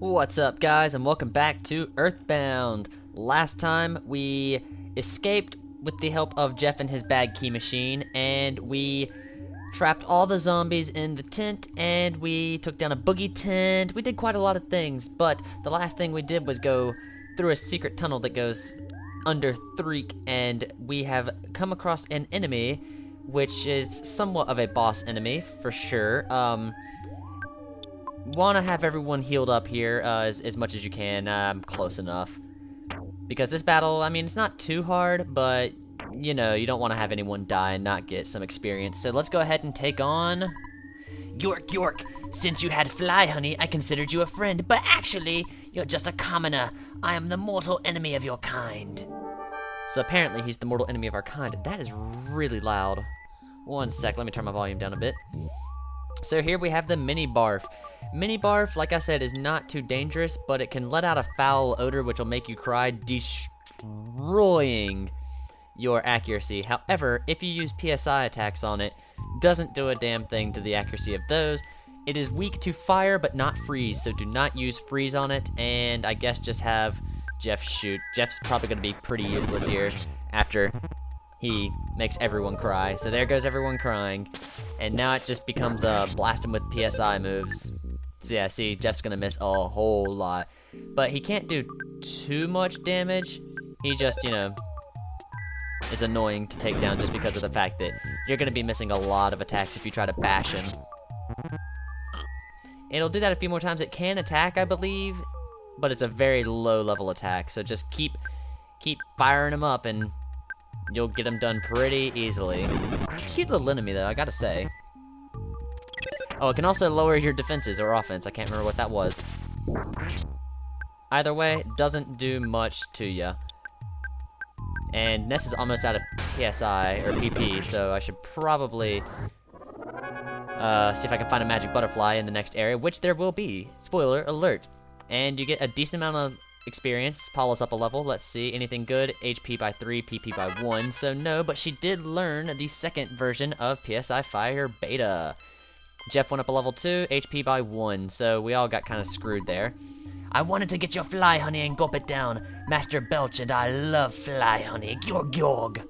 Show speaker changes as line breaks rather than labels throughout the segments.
What's up, guys, and welcome back to EarthBound. Last time we escaped with the help of Jeff and his bag key machine, and we trapped all the zombies in the tent, and we took down a boogie tent. We did quite a lot of things, but the last thing we did was go through a secret tunnel that goes under Threek, and we have come across an enemy, which is somewhat of a boss enemy, for sure. Want to have everyone healed up here as much as you can. Close enough. Because this battle, I mean, it's not too hard, but, you know, you don't want to have anyone die and not get some experience. So let's go ahead and take on...
York, since you had fly honey, I considered you a friend, but actually, you're just a commoner. I am the mortal enemy of your kind.
So apparently he's the mortal enemy of our kind. That is really loud. One sec, let me turn my volume down a bit. So here we have the mini Barf. Mini Barf, like I said, is not too dangerous, but it can let out a foul odor which will make you cry, destroying your accuracy. However, if you use PSI attacks on it, doesn't do a damn thing to the accuracy of those. It is weak to fire, but not freeze, so do not use freeze on it, and I guess just have Jeff shoot. Jeff's probably going to be pretty useless here after he makes everyone cry. So there goes everyone crying. And now it just becomes blast him with PSI moves. So yeah, see, Jeff's gonna miss a whole lot. But he can't do too much damage. He just, you know, is annoying to take down just because of the fact that you're gonna be missing a lot of attacks if you try to bash him. It'll do that a few more times. It can attack, I believe, but it's a very low level attack. So just keep firing him up and you'll get him done pretty easily. Cute little enemy, though, I gotta say. Oh, it can also lower your defenses or offense. I can't remember what that was. Either way, doesn't do much to ya. And Ness is almost out of PSI, or PP, so I should probably see if I can find a magic butterfly in the next area, which there will be. Spoiler alert. And you get a decent amount of experience. Paula's up a level. Let's see. Anything good? HP by 3, PP by 1. So no, but she did learn the second version of PSI Fire Beta. Jeff went up a level 2, HP by 1. So we all got kind of screwed there.
I wanted to get your fly honey and gulp it down. Master Belch and I love fly honey. Gyorg.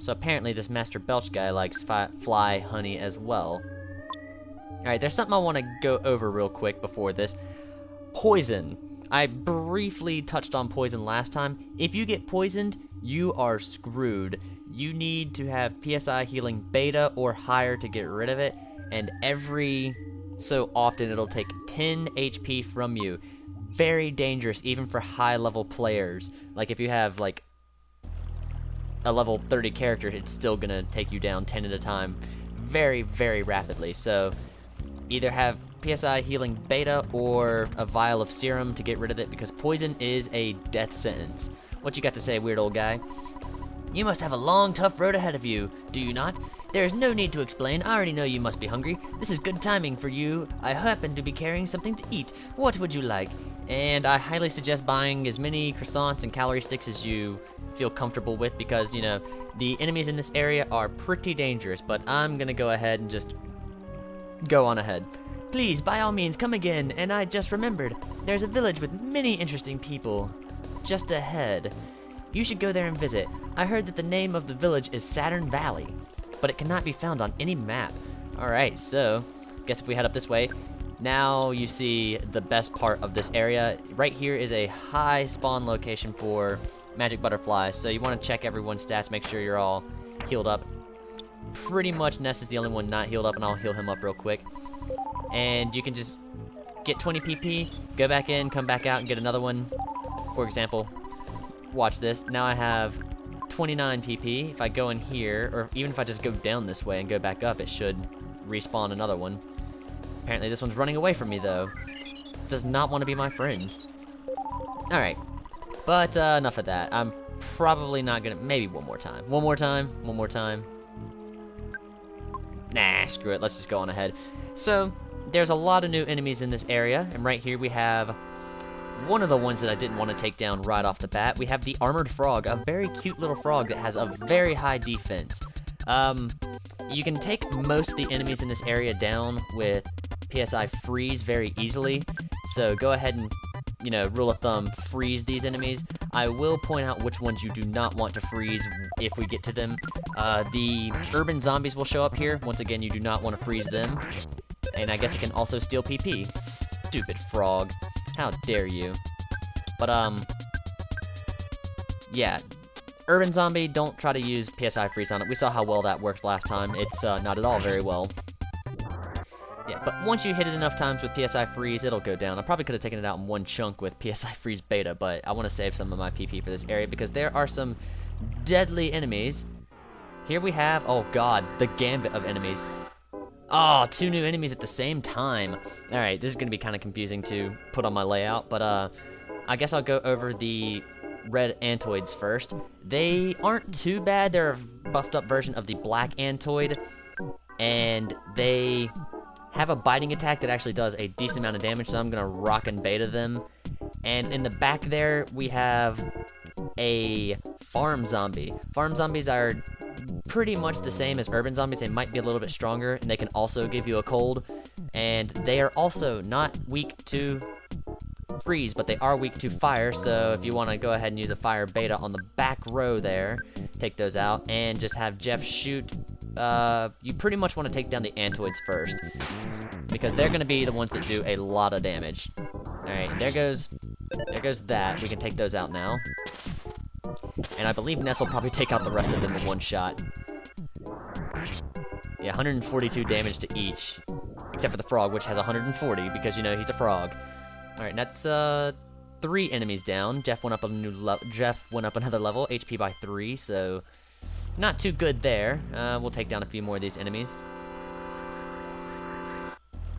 So apparently this Master Belch guy likes fly honey as well. Alright, there's something I want to go over real quick before this. Poison. I briefly touched on poison last time. If you get poisoned, you are screwed. You need to have PSI healing beta or higher to get rid of it, and every so often it'll take 10 HP from you. Very dangerous, even for high level players. Like if you have like a level 30 character, it's still gonna take you down 10 at a time very, very rapidly. So either have PSI healing beta or a vial of serum to get rid of it, because poison is a death sentence. What you got to say, weird old guy?
You must have a long, tough road ahead of you, do you not? There is no need to explain. I already know you must be hungry. This is good timing for you. I happen to be carrying something to eat. What would you like?
And I highly suggest buying as many croissants and calorie sticks as you feel comfortable with, because, you know, the enemies in this area are pretty dangerous, but I'm gonna go ahead and just go on ahead.
Please, by all means, come again, and I just remembered. There's a village with many interesting people just ahead. You should go there and visit. I heard that the name of the village is Saturn Valley, but it cannot be found on any map.
Alright, so, guess if we head up this way, now you see the best part of this area. Right here is a high spawn location for magic butterflies, so you want to check everyone's stats, make sure you're all healed up. Pretty much Ness is the only one not healed up, and I'll heal him up real quick. And you can just get 20 PP, go back in, come back out, and get another one. For example, watch this. Now I have 29 PP. If I go in here, or even if I just go down this way and go back up, it should respawn another one. Apparently this one's running away from me, though. It does not want to be my friend. Alright, but enough of that. I'm probably not gonna... Maybe one more time. One more time. Nah, screw it. Let's just go on ahead. So, there's a lot of new enemies in this area, and right here we have one of the ones that I didn't want to take down right off the bat. We have the Armored Frog, a very cute little frog that has a very high defense. You can take most of the enemies in this area down with PSI freeze very easily. So go ahead and, you know, rule of thumb, freeze these enemies. I will point out which ones you do not want to freeze if we get to them. The urban zombies will show up here. Once again, you do not want to freeze them. And I guess it can also steal PP. Stupid frog. How dare you. But, yeah. Urban zombie, don't try to use PSI freeze on it. We saw how well that worked last time. It's not at all very well. Yeah, but once you hit it enough times with PSI freeze, it'll go down. I probably could have taken it out in one chunk with PSI freeze beta, but I want to save some of my PP for this area because there are some deadly enemies. Here we have, oh god, the gambit of enemies. Oh, 2 new enemies at the same time. Alright, this is going to be kind of confusing to put on my layout, but I guess I'll go over the red Antoids first. They aren't too bad. They're a buffed up version of the black Antoid, and they have a biting attack that actually does a decent amount of damage, so I'm gonna rock and beta them. And in the back there, we have a farm zombie. Farm zombies are pretty much the same as urban zombies. They might be a little bit stronger, and they can also give you a cold. And they are also not weak to freeze, but they are weak to fire, so if you want to go ahead and use a fire beta on the back row there, take those out, and just have Jeff shoot. You pretty much want to take down the Antoids first, because they're going to be the ones that do a lot of damage. Alright, there goes that. We can take those out now. And I believe Ness will probably take out the rest of them in one shot. Yeah, 142 damage to each, except for the frog, which has 140, because, you know, he's a frog. Alright, that's 3 enemies down. Jeff went up another level, HP by 3, so not too good there. We'll take down a few more of these enemies.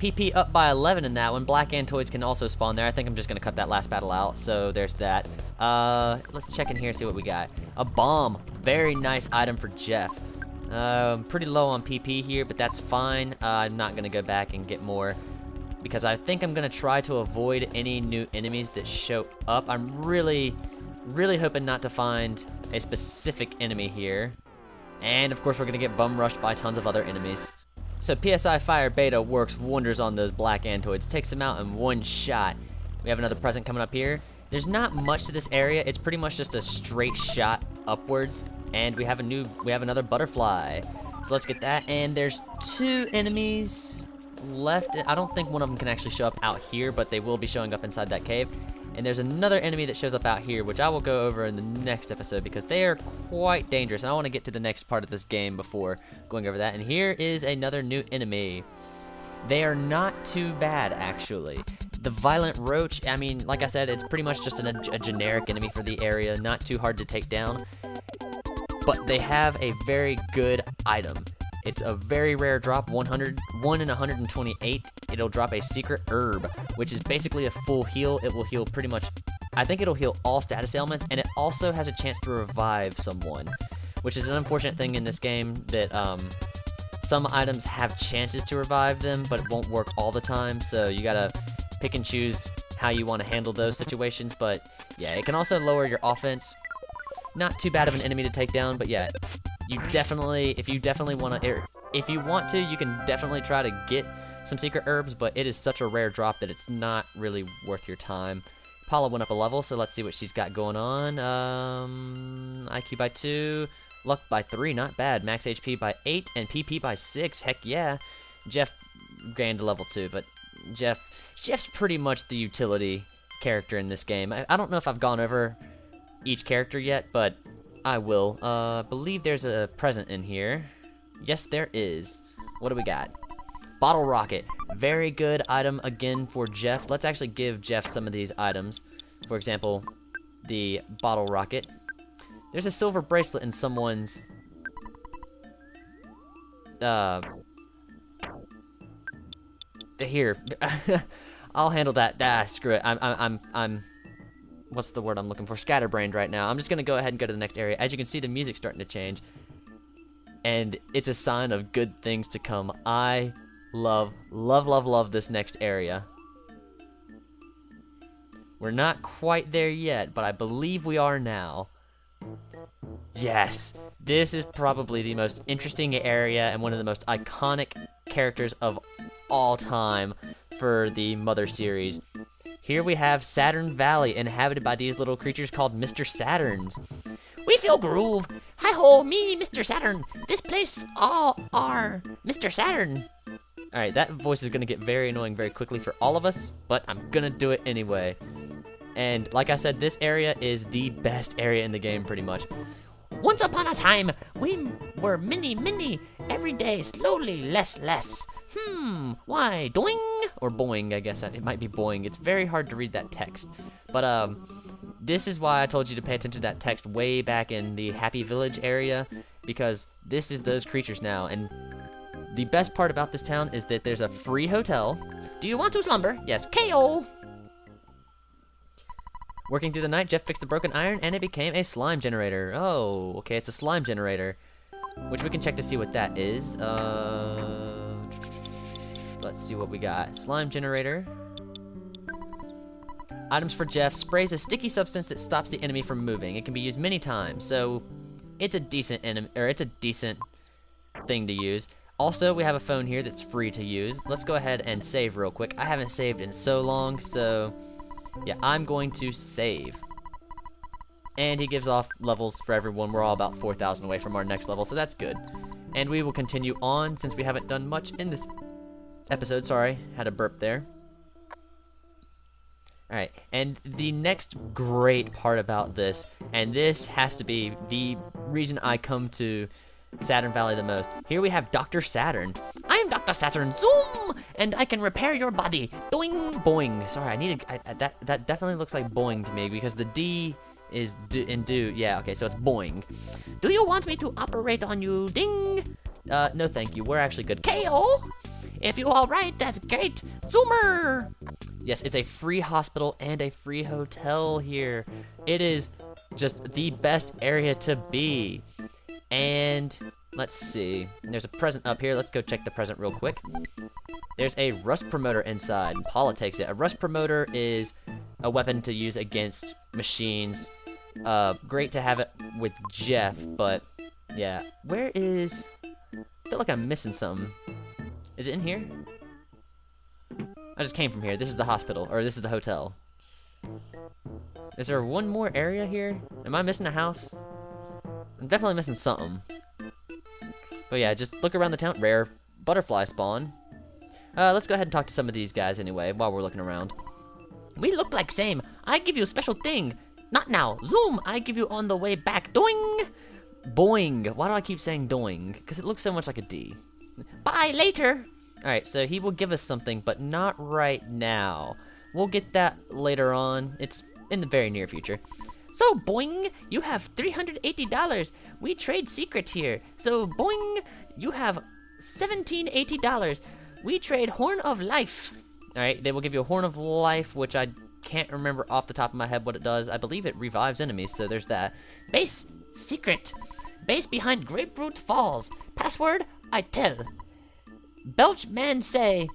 PP up by 11 in that one. Black Antoids can also spawn there. I think I'm just going to cut that last battle out, so there's that. Let's check in here and see what we got. A bomb. Very nice item for Jeff. Pretty low on PP here, but that's fine. I'm not going to go back and get more, because I think I'm going to try to avoid any new enemies that show up. I'm really hoping not to find a specific enemy here. And, of course, we're going to get bum rushed by tons of other enemies. So PSI Fire Beta works wonders on those black Antoids. Takes them out in one shot. We have another present coming up here. There's not much to this area. It's pretty much just a straight shot upwards. And we have another butterfly. So let's get that. And there's 2 enemies left. I don't think one of them can actually show up out here, but they will be showing up inside that cave. And there's another enemy that shows up out here, which I will go over in the next episode, because they are quite dangerous. And I want to get to the next part of this game before going over that. And here is another new enemy. They are not too bad, actually. The Violent Roach, I mean, like I said, it's pretty much just a generic enemy for the area. Not too hard to take down. But they have a very good item. It's a very rare drop, 1 in 128. It'll drop a secret herb, which is basically a full heal. It will heal pretty much, I think it'll heal all status ailments, and it also has a chance to revive someone, which is an unfortunate thing in this game, that some items have chances to revive them, but it won't work all the time, so you gotta pick and choose how you want to handle those situations. But yeah, it can also lower your offense. Not too bad of an enemy to take down, but yeah, if you want to, you can definitely try to get some secret herbs, but it is such a rare drop that it's not really worth your time. Paula went up a level, so let's see what she's got going on. IQ by 2, luck by 3, not bad. Max HP by 8, and PP by 6, heck yeah. Jeff gained level 2, but Jeff's pretty much the utility character in this game. I don't know if I've gone over each character yet, but I will. Believe there's a present in here. Yes, there is. What do we got? Bottle rocket. Very good item again for Jeff. Let's actually give Jeff some of these items. For example, the bottle rocket. There's a silver bracelet in someone's here. I'll handle that. Screw it. I'm what's the word I'm looking for? Scatterbrained right now. I'm just gonna go ahead and go to the next area. As you can see, the music's starting to change, and it's a sign of good things to come. I love this next area. We're not quite there yet, but I believe we are now. Yes, this is probably the most interesting area and one of the most iconic characters of all time. for the Mother series. Here we have Saturn Valley, inhabited by these little creatures called Mr. Saturns.
We feel groove. Hi-ho, me, Mr. Saturn. This place all are Mr. Saturn.
Alright, that voice is gonna get very annoying very quickly for all of us, but I'm gonna do it anyway. And like I said, this area is the best area in the game, pretty much.
Once upon a time, we were many, every day, slowly, less. Why, doing?
Or boing, I guess. It might be boing. It's very hard to read that text. But, this is why I told you to pay attention to that text way back in the Happy Village area, because this is those creatures now, and the best part about this town is that there's a free hotel.
Do you want to slumber? Yes, KO!
Working through the night, Jeff fixed the broken iron, and it became a slime generator. Oh, okay, it's a slime generator, which we can check to see what that is. Let's see what we got. Slime generator. Items for Jeff. Sprays a sticky substance that stops the enemy from moving. It can be used many times, so it's a decent thing to use. Also, we have a phone here that's free to use. Let's go ahead and save real quick. I haven't saved in so long, so yeah, I'm going to save. And he gives off levels for everyone. We're all about 4,000 away from our next level, so that's good. And we will continue on since we haven't done much in this episode. Sorry, had a burp there. Alright, and the next great part about this, and this has to be the reason I come to Saturn Valley the most. Here we have Dr. Saturn.
I am Dr. Saturn, zoom! And I can repair your body, doing!
Boing. Sorry, that definitely looks like boing to me, because the D is in do. Yeah, okay, so it's boing.
Do you want me to operate on you, ding?
No thank you, we're actually good.
KO! If you all right, that's great. Zoomer!
Yes, it's a free hospital and a free hotel here. It is just the best area to be. And let's see. There's a present up here. Let's go check the present real quick. There's a rust promoter inside. And Paula takes it. A rust promoter is a weapon to use against machines. Great to have it with Jeff, but yeah. Where is... I feel like I'm missing something. Is it in here? I just came from here. This is the hospital, or this is the hotel. Is there one more area here? Am I missing a house? I'm definitely missing something. But yeah, just look around the town. Rare butterfly spawn. Let's go ahead and talk to some of these guys anyway, while we're looking around.
We look like same. I give you a special thing. Not now. Zoom. I give you on the way back. Doing.
Boing. Why do I keep saying doing? Because it looks so much like a D.
Bye later.
Alright, so he will give us something, but not right now. We'll get that later on. It's in the very near future.
So, boing, you have $380. We trade secrets here. So, boing, you have $1780. We trade Horn of Life.
Alright, they will give you a Horn of Life, which I can't remember off the top of my head what it does. I believe it revives enemies, so there's that.
Base, secret. Base behind Grapefruit Falls. Password, I tell. Belch man say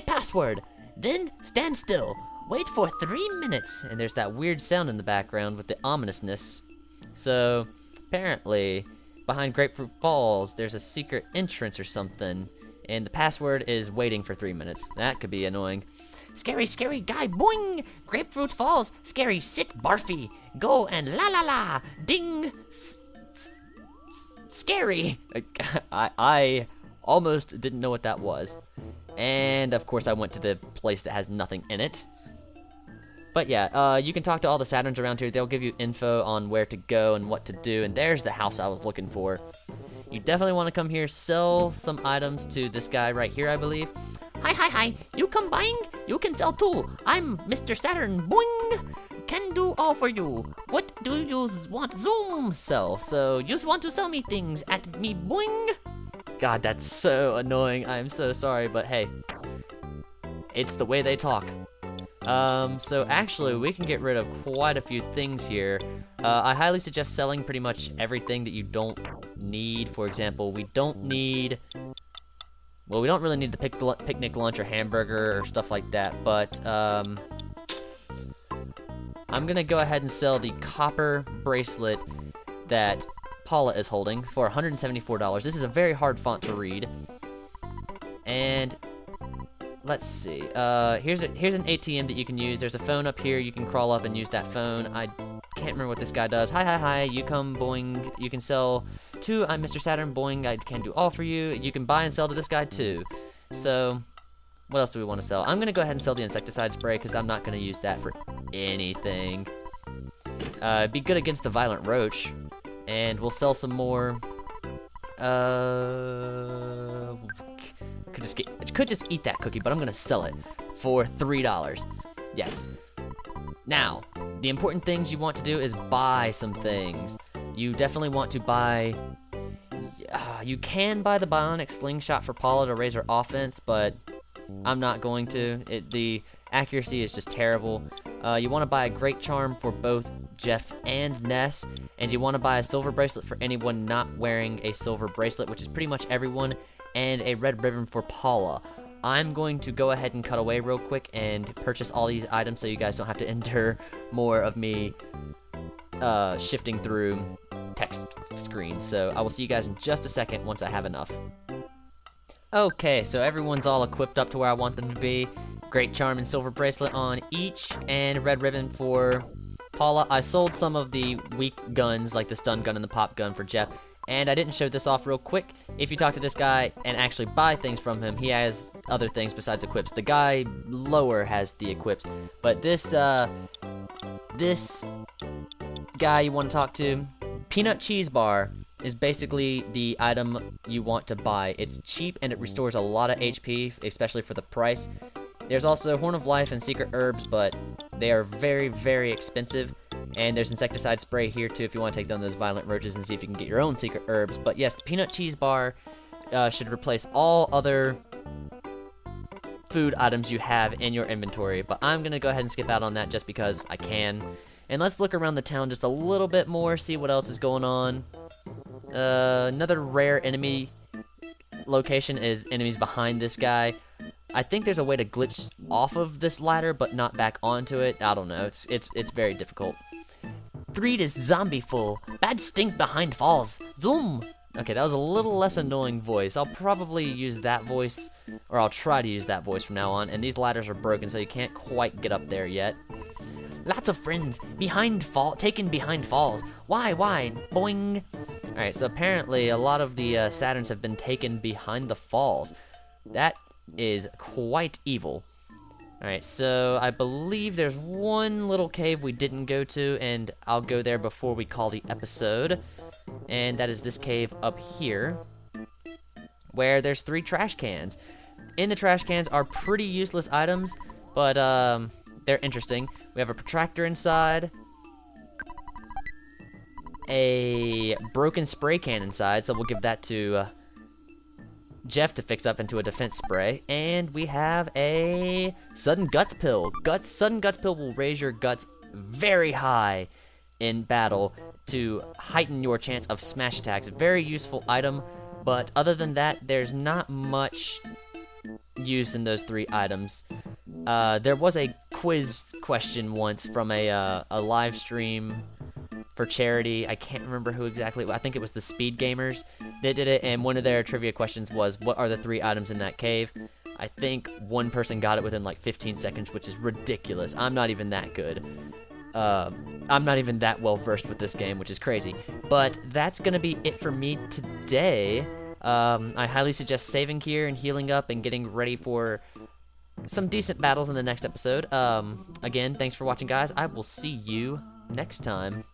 password. Then stand still. Wait for 3 minutes.
And there's that weird sound in the background with the ominousness. So, apparently, behind Grapefruit Falls, there's a secret entrance or something. And the password is waiting for 3 minutes. That could be annoying.
Scary, scary guy, boing! Grapefruit Falls, scary, sick, barfy. Go and la la la, ding! Scary.
I almost didn't know what that was. And, of course, I went to the place that has nothing in it. But yeah, you can talk to all the Saturns around here. They'll give you info on where to go and what to do. And there's the house I was looking for. You definitely want to come here, sell some items to this guy right here, I believe.
Hi. You come buying? You can sell too. I'm Mr. Saturn, boing! Can do all for you. What do you want? Zoom!
Sell. So,
You want to sell me things at me, boing!
God, that's so annoying. I'm so sorry, but hey. It's the way they talk. So actually, we can get rid of quite a few things here. I highly suggest selling pretty much everything that you don't need. For example, we don't really need the picnic lunch or hamburger or stuff like that, but, I'm gonna go ahead and sell the copper bracelet that Paula is holding for $174. This is a very hard font to read. And let's see. Here's an ATM that you can use. There's a phone up here. You can crawl up and use that phone. I can't remember what this guy does. Hi. You come, boing. You can sell to I'm Mr. Saturn, boing. I can do all for you. You can buy and sell to this guy too. So, what else do we want to sell? I'm gonna go ahead and sell the insecticide spray because I'm not gonna use that for anything. It'd be good against the violent roach, and we'll sell some more. Could just eat that cookie, but I'm gonna sell it for $3. Yes. Now, the important things you want to do is buy some things. You definitely want to buy. You can buy the bionic slingshot for Paula to raise her offense, but I'm not going to. The accuracy is just terrible. You want to buy a great charm for both Jeff and Ness, and you want to buy a silver bracelet for anyone not wearing a silver bracelet, which is pretty much everyone, and a red ribbon for Paula. I'm going to go ahead and cut away real quick and purchase all these items so you guys don't have to endure more of me shifting through text screens. So I will see you guys in just a second once I have enough. Okay, so everyone's all equipped up to where I want them to be. Great charm and silver bracelet on each, and red ribbon for Paula. I sold some of the weak guns, like the stun gun and the pop gun for Jeff, and I didn't show this off real quick. If you talk to this guy and actually buy things from him, he has other things besides equips. The guy lower has the equips, but this guy you want to talk to, Peanut Cheese Bar, is basically the item you want to buy. It's cheap and it restores a lot of HP, especially for the price. There's also Horn of Life and Secret Herbs, but they are very, very expensive. And there's insecticide spray here too if you want to take down those violent roaches and see if you can get your own secret herbs. But yes, the Peanut Cheese Bar should replace all other food items you have in your inventory. But I'm going to go ahead and skip out on that just because I can. And let's look around the town just a little bit more, see what else is going on. Another rare enemy location is enemies behind this guy. I think there's a way to glitch off of this ladder, but not back onto it. I don't know. It's very difficult. Threed is zombie full. Bad stink behind falls. Zoom. Okay, that was a little less annoying voice. I'll probably use that voice, or I'll try to use that voice from now on. And these ladders are broken, so you can't quite get up there yet. Lots of friends taken behind falls. Why? Boing. All right, so apparently a lot of the Saturns have been taken behind the falls. That is quite evil. Alright, so I believe there's one little cave we didn't go to, and I'll go there before we call the episode. And that is this cave up here, where there's 3 trash cans. In the trash cans are pretty useless items, but they're interesting. We have a protractor inside, a broken spray can inside, so we'll give that to Jeff to fix up into a defense spray, and we have a sudden guts pill. Sudden guts pill will raise your guts very high in battle to heighten your chance of smash attacks. Very useful item, but other than that, there's not much use in those 3 items. There was a quiz question once from a live stream for charity. I can't remember who exactly. I think it was the Speed Gamers that did it, and one of their trivia questions was, what are the 3 items in that cave? I think one person got it within like 15 seconds, which is ridiculous. I'm not even that good. I'm not even that well versed with this game, which is crazy. But that's gonna be it for me today. I highly suggest saving here and healing up and getting ready for some decent battles in the next episode. Again, thanks for watching, guys. I will see you next time.